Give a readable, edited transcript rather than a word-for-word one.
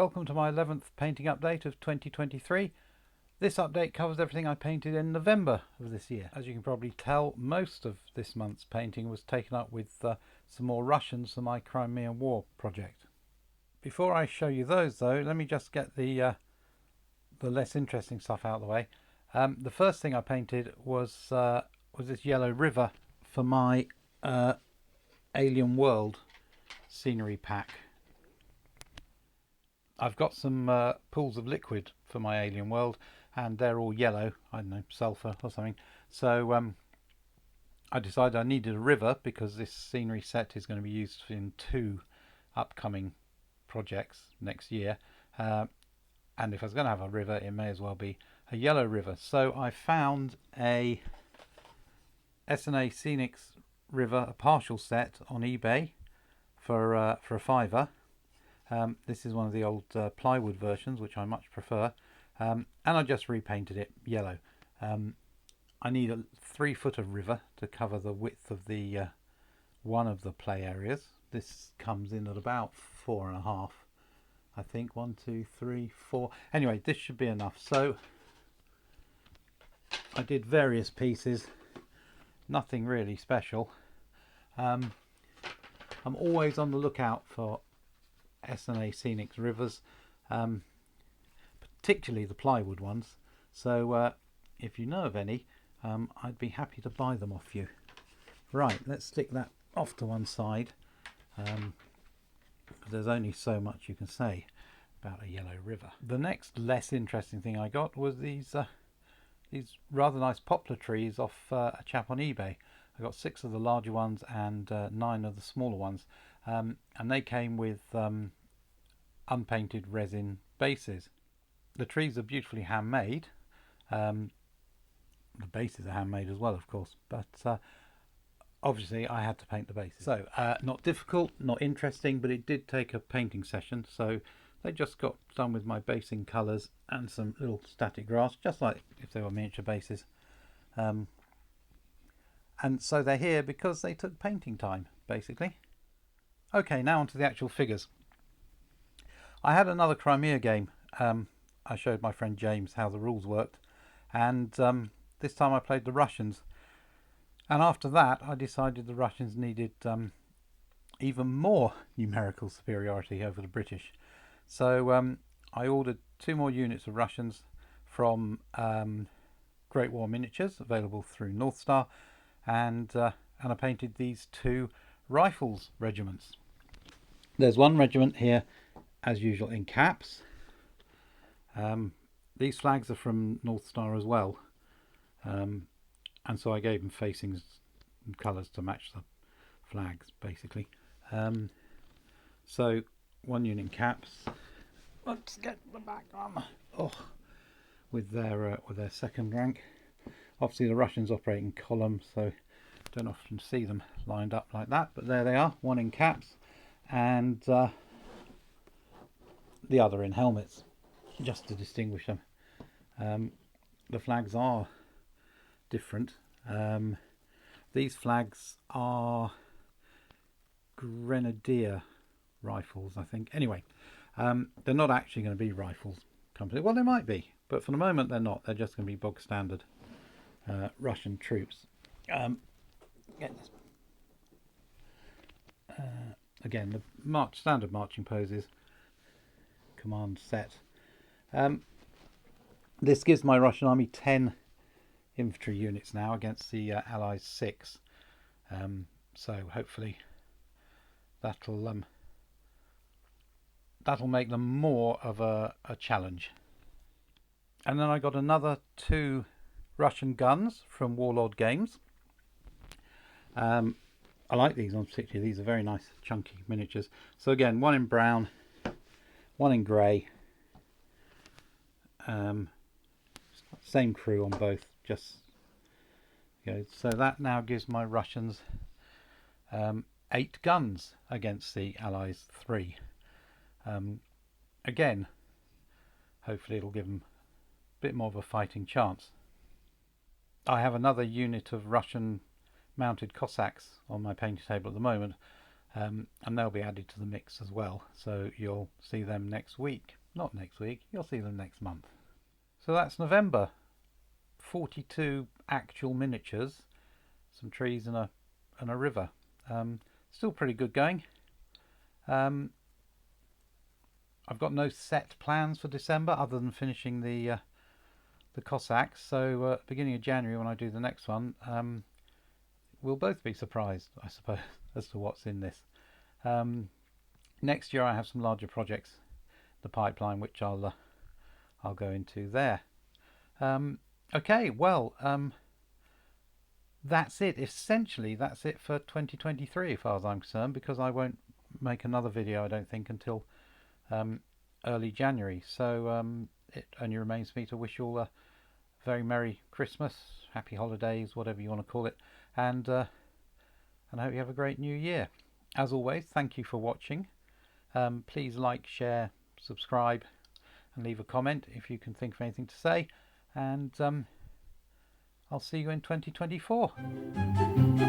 welcome to my 11th painting update of 2023. This update covers everything I painted in November of this year. As you can probably tell, most of this month's painting was taken up with some more Russians for my Crimean War project. Before I show you those though, let me just get the less interesting stuff out of the way. The first thing I painted was this yellow river for my Alien World scenery pack. I've got some pools of liquid for my Alien World and they're all yellow, I don't know, sulphur or something. So I decided I needed a river because this scenery set is going to be used in 2 upcoming projects next year. And if I was going to have a river, it may as well be a yellow river. So I found a S&A Scenics river, a partial set on eBay for a £5. This is one of the old plywood versions, which I much prefer, and I just repainted it yellow. I need a 3 foot of river to cover the width of the one of the play areas. This comes in at about 4.5, I think. 1, 2, 3, 4. Anyway, this should be enough. So I did various pieces, nothing really special. I'm always on the lookout for S&A Scenics rivers, particularly the plywood ones. So if you know of any, I'd be happy to buy them off you. Right, let's stick that off to one side. There's only so much you can say about a yellow river. The next less interesting thing I got was these rather nice poplar trees off a chap on eBay. I got 6 of the larger ones and 9 of the smaller ones, and they came with unpainted resin bases. The trees are beautifully handmade. The bases are handmade as well, of course, but obviously I had to paint the bases. So not difficult, not interesting, but it did take a painting session. So they just got done with my basing colours and some little static grass, just like if they were miniature bases. And so they're here because they took painting time, basically. Okay, now onto the actual figures. I had another Crimea game. I showed my friend James how the rules worked, and this time I played the Russians. And after that, I decided the Russians needed even more numerical superiority over the British. So I ordered 2 more units of Russians from Great War Miniatures, available through North Star, and I painted these 2 rifles regiments. There's one regiment here, as usual, in caps. These flags are from North Star as well, and so I gave them facings and colours to match the flags, basically. So 1 unit in caps. Let's get the back on. Oh, with their second rank. Obviously the Russians operate in column, so don't often see them lined up like that, but there they are, 1 in caps and the other in helmets, just to distinguish them. The flags are different. These flags are Grenadier rifles, I think. Anyway, they're not actually going to be rifles company. Well, they might be, but for the moment they're not. They're just going to be bog standard Russian troops. Get this. Again, the standard marching poses, command set. This gives my Russian army 10 infantry units now against the Allies 6. So hopefully that'll make them more of a challenge. And then I got another 2 Russian guns from Warlord Games. I like these ones particularly. These are very nice chunky miniatures. So again, 1 in brown, 1 in grey. Same crew on both. Just so that now gives my Russians 8 guns against the Allies 3. Again, hopefully it'll give them a bit more of a fighting chance. I have another unit of Russian mounted Cossacks on my painting table at the moment, and they'll be added to the mix as well, so you'll see them next week. not next week. You'll see them next month. So that's November. 42 actual miniatures, some trees and a river. Still pretty good going. I've got no set plans for December other than finishing the Cossacks. So beginning of January when I do the next one, we'll both be surprised, I suppose, as to what's in this. Next year I have some larger projects in the pipeline, which I'll go into there. Okay, well, that's it. Essentially, that's it for 2023 as far as I'm concerned, because I won't make another video, I don't think, until early January. So it only remains for me to wish you all a very Merry Christmas, Happy Holidays, whatever you want to call it, and I hope you have a great New Year. As always, thank you for watching. Please like, share, subscribe, and leave a comment if you can think of anything to say. And I'll see you in 2024.